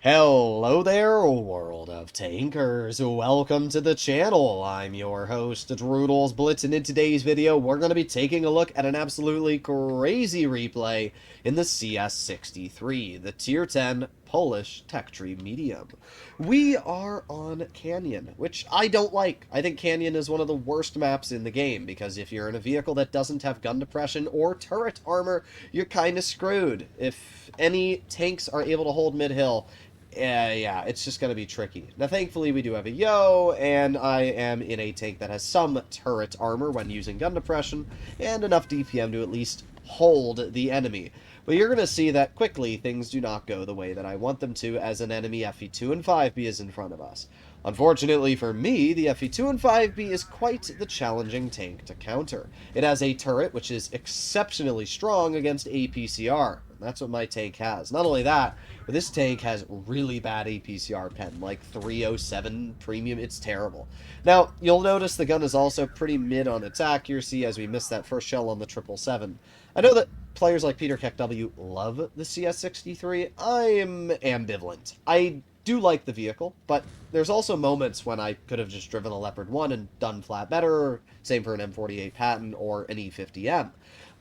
Hello there, world of tankers. Welcome to the channel. I'm your host, Droodles Blitz, and in today's video, we're going to be taking a look at an absolutely crazy replay in the CS63, the Tier 10 Polish Tech Tree Medium. We are on Canyon, which I don't like. I think Canyon is one of the worst maps in the game, because if you're in a vehicle that doesn't have gun depression or turret armor, you're kind of screwed. If any tanks are able to hold mid-hill, yeah, it's just going to be tricky. Now, thankfully, we do have a Yo, and I am in a tank that has some turret armor when using gun depression, and enough DPM to at least hold the enemy. But you're going to see that quickly things do not go the way that I want them to, as an enemy FE2 and 5B is in front of us. Unfortunately for me, the FE2 and 5B is quite the challenging tank to counter. It has a turret, which is exceptionally strong against APCR. That's what my tank has. Not only that, but this tank has really bad APCR pen, like 307 premium. It's terrible. Now, you'll notice the gun is also pretty mid on its accuracy, as we missed that first shell on the 777. I know that players like Peter KW love the CS63. I am ambivalent. I do like the vehicle, but there's also moments when I could have just driven a Leopard 1 and done flat better, same for an M48 Patton or an E50M.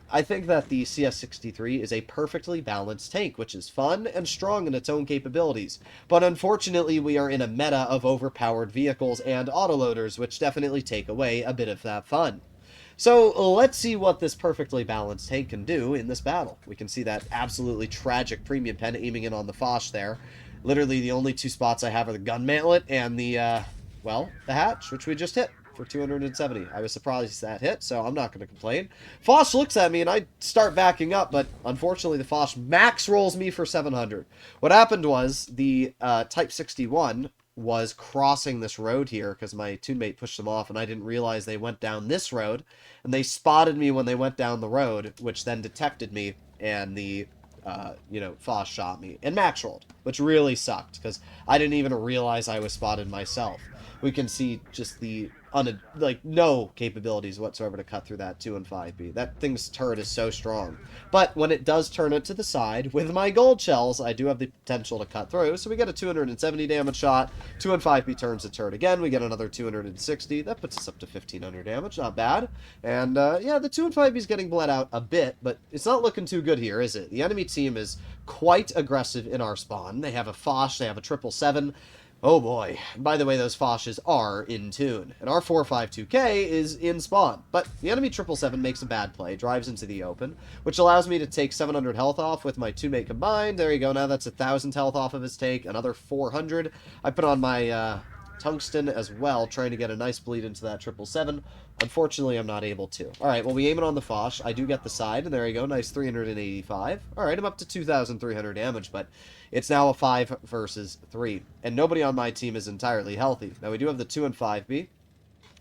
I think that the CS63 is a perfectly balanced tank, which is fun and strong in its own capabilities. But unfortunately, we are in a meta of overpowered vehicles and autoloaders, which definitely take away a bit of that fun. So let's see what this perfectly balanced tank can do in this battle. We can see that absolutely tragic premium pen aiming in on the Foch there. Literally the only two spots I have are the gun mantlet and the, well, the hatch, which we just hit for 270. I was surprised that hit, so I'm not going to complain. Foch looks at me, and I start backing up, but unfortunately the Foch max rolls me for 700. What happened was the Type 61 was crossing this road here because my teammate pushed them off, and I didn't realize they went down this road, and they spotted me when they went down the road, which then detected me, and the Foch shot me and max rolled, which really sucked because I didn't even realize I was spotted myself. We can see just the no capabilities whatsoever to cut through that 2 and 5B. That thing's turret is so strong. But when it does turn it to the side, with my gold shells, I do have the potential to cut through. So we get a 270 damage shot. 2 and 5B turns the turret again. We get another 260. That puts us up to 1500 damage. Not bad. And yeah, the 2 and 5B is getting bled out a bit, but it's not looking too good here, is it? The enemy team is quite aggressive in our spawn. They have a Foch. They have a 777. Oh boy. By the way, those Foches are in tune. And our 452K is in spawn. But the enemy 777 makes a bad play, drives into the open, which allows me to take 700 health off with my teammate combined. There you go. Now that's 1,000 health off of his take. Another 400. I put on my tungsten as well, trying to get a nice bleed into that 777. Unfortunately, I'm not able to. Alright, well, we aim it on the Foch. I do get the side, and there you go. Nice 385. Alright, I'm up to 2,300 damage, but it's now a 5 versus 3. And nobody on my team is entirely healthy. Now, we do have the 2 and 5B.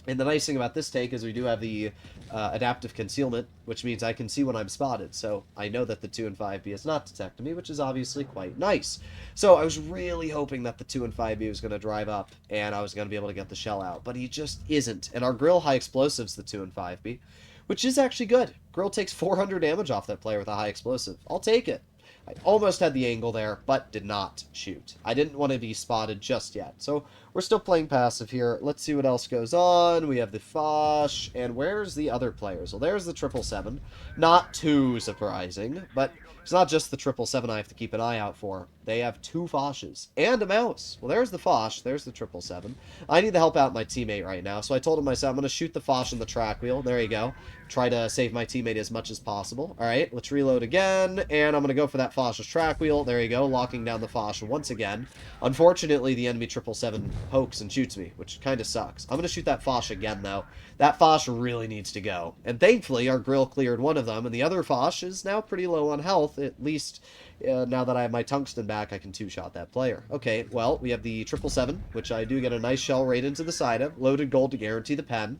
And the nice thing about this tank is we do have the adaptive concealment, which means I can see when I'm spotted. So I know that the 2 and 5B is not detecting me, which is obviously quite nice. So I was really hoping that the 2 and 5B was going to drive up and I was going to be able to get the shell out. But he just isn't. And our grill high explosive's the 2 and 5B, which is actually good. Grill takes 400 damage off that player with a high explosive. I'll take it. I almost had the angle there, but did not shoot. I didn't want to be spotted just yet. So we're still playing passive here. Let's see what else goes on. We have the Foch, and where's the other players? Well, there's the 777. Not too surprising, but it's not just the 777 I have to keep an eye out for. They have 2 Foches and a mouse. Well, there's the Foch. There's the 777. I need to help out my teammate right now, so I told him myself I'm going to shoot the Foch in the track wheel. There you go. Try to save my teammate as much as possible. All right, let's reload again, and I'm going to go for that Foch's track wheel. There you go, locking down the Foch once again. Unfortunately, the enemy 777 pokes and shoots me, which kind of sucks. I'm going to shoot that Foch again, though. That Foch really needs to go. And thankfully, our grill cleared one of them, and the other Foch is now pretty low on health, at least now that I have my tungsten back, I can two-shot that player. Okay, well, we have the 777, which I do get a nice shell right into the side of. Loaded gold to guarantee the pen.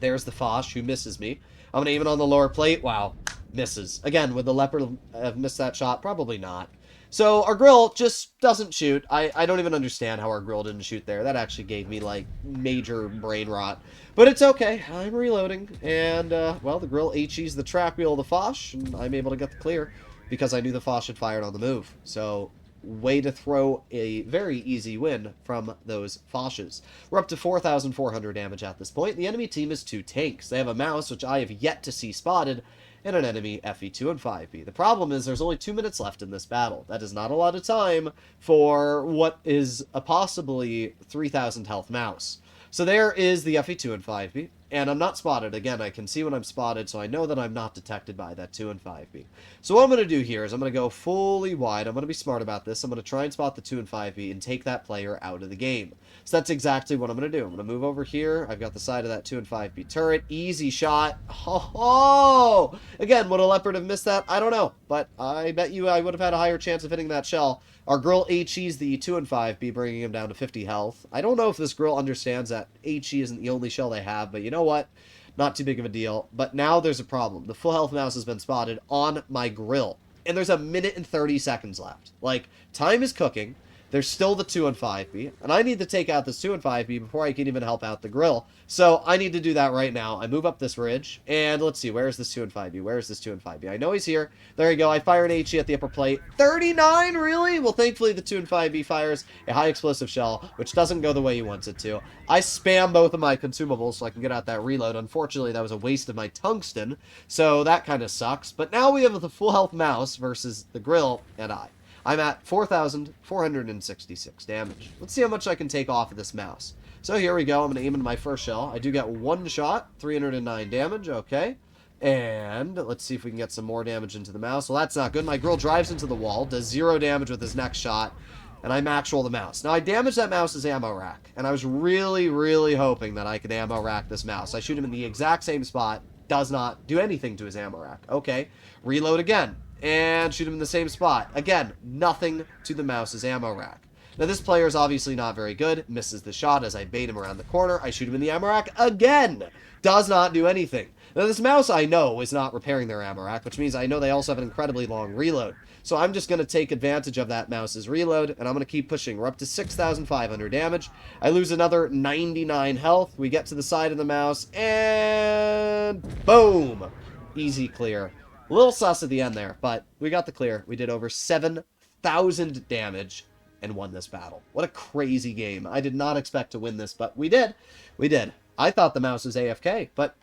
There's the Foch, who misses me. I'm going to aim it on the lower plate. Wow, misses. Again, would the Leopard have missed that shot? Probably not. So our grill just doesn't shoot. I don't even understand how our grill didn't shoot there. That actually gave me, like, major brain rot. But it's okay. I'm reloading. And, well, the grill HE's the track wheel of the Foch, and I'm able to get the clear because I knew the Foch had fired on the move. So way to throw a very easy win from those Foshes. We're up to 4,400 damage at this point. The enemy team is 2 tanks. They have a mouse, which I have yet to see spotted, and an enemy FE2 and 5B. The problem is there's only 2 minutes left in this battle. That is not a lot of time for what is a possibly 3,000 health mouse. So there is the FE2 and 5B, and I'm not spotted. Again, I can see when I'm spotted, so I know that I'm not detected by that 2 and 5B. So what I'm going to do here is I'm going to go fully wide. I'm going to be smart about this. I'm going to try and spot the 2 and 5B and take that player out of the game. So that's exactly what I'm going to do. I'm going to move over here. I've got the side of that 2 and 5B turret. Easy shot. Oh! Again, would a leopard have missed that? I don't know, but I bet you I would have had a higher chance of hitting that shell. Our grill HE's the 2 and 5B, bringing him down to 50 health. I don't know if this grill understands that HE isn't the only shell they have, but you know what? Not too big of a deal. But now there's a problem. The full health mouse has been spotted on my grill, and there's a minute and 30 seconds left. Like, time is cooking. There's still the 2 and 5B, and I need to take out this 2 and 5B before I can even help out the grill. So I need to do that right now. I move up this ridge, and let's see, where's this 2 and 5B? Where's this 2 and 5B? I know he's here. There you go. I fire an HE at the upper plate. 39, really? Well, thankfully the 2 and 5B fires a high explosive shell, which doesn't go the way he wants it to. I spam both of my consumables so I can get out that reload. Unfortunately, that was a waste of my tungsten, so that kind of sucks. But now we have the full health mouse versus the grill and I. I'm at 4,466 damage. Let's see how much I can take off of this mouse. So here we go. I'm going to aim into my first shell. I do get one shot, 309 damage. Okay. And let's see if we can get some more damage into the mouse. Well, that's not good. My grill drives into the wall, does 0 damage with his next shot, and I max roll the mouse. Now, I damaged that mouse's ammo rack, and I was really, really hoping that I could ammo rack this mouse. I shoot him in the exact same spot. Does not do anything to his ammo rack. Okay. Reload again. And shoot him in the same spot. Again, nothing to the mouse's ammo rack. Now, this player is obviously not very good. Misses the shot as I bait him around the corner. I shoot him in the ammo rack again. Does not do anything. Now, this mouse I know is not repairing their ammo rack, which means I know they also have an incredibly long reload. So I'm just going to take advantage of that mouse's reload, and I'm going to keep pushing. We're up to 6,500 damage. I lose another 99 health. We get to the side of the mouse, and boom! Easy clear. A little sus at the end there, but we got the clear. We did over 7,000 damage and won this battle. What a crazy game. I did not expect to win this, but we did. We did. I thought the mouse was AFK, but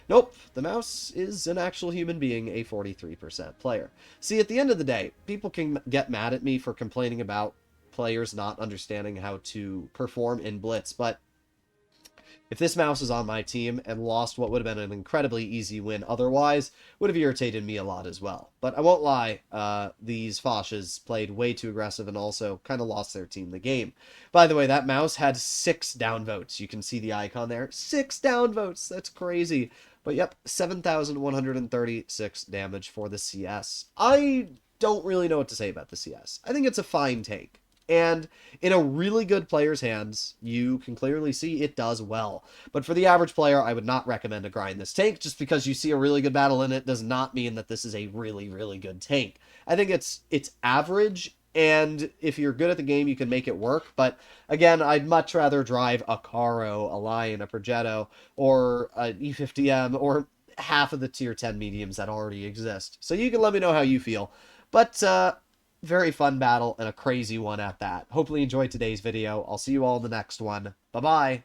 nope. The mouse is an actual human being, a 43% player. See, at the end of the day, people can get mad at me for complaining about players not understanding how to perform in Blitz, but if this mouse was on my team and lost what would have been an incredibly easy win otherwise, would have irritated me a lot as well. But I won't lie, these Foshes played way too aggressive and also kind of lost their team the game. By the way, that mouse had 6 downvotes. You can see the icon there. 6 downvotes! That's crazy. But yep, 7,136 damage for the CS. I don't really know what to say about the CS. I think it's a fine tank. And in a really good player's hands, you can clearly see it does well. But for the average player, I would not recommend to grind this tank. Just because you see a really good battle in it does not mean that this is a really, really good tank. I think it's average, and if you're good at the game, you can make it work. But again, I'd much rather drive a Caro, a Lion, a Progetto, or an E50M, or half of the tier 10 mediums that already exist. So you can let me know how you feel. But, very fun battle, and a crazy one at that. Hopefully you enjoyed today's video. I'll see you all in the next one. Bye-bye.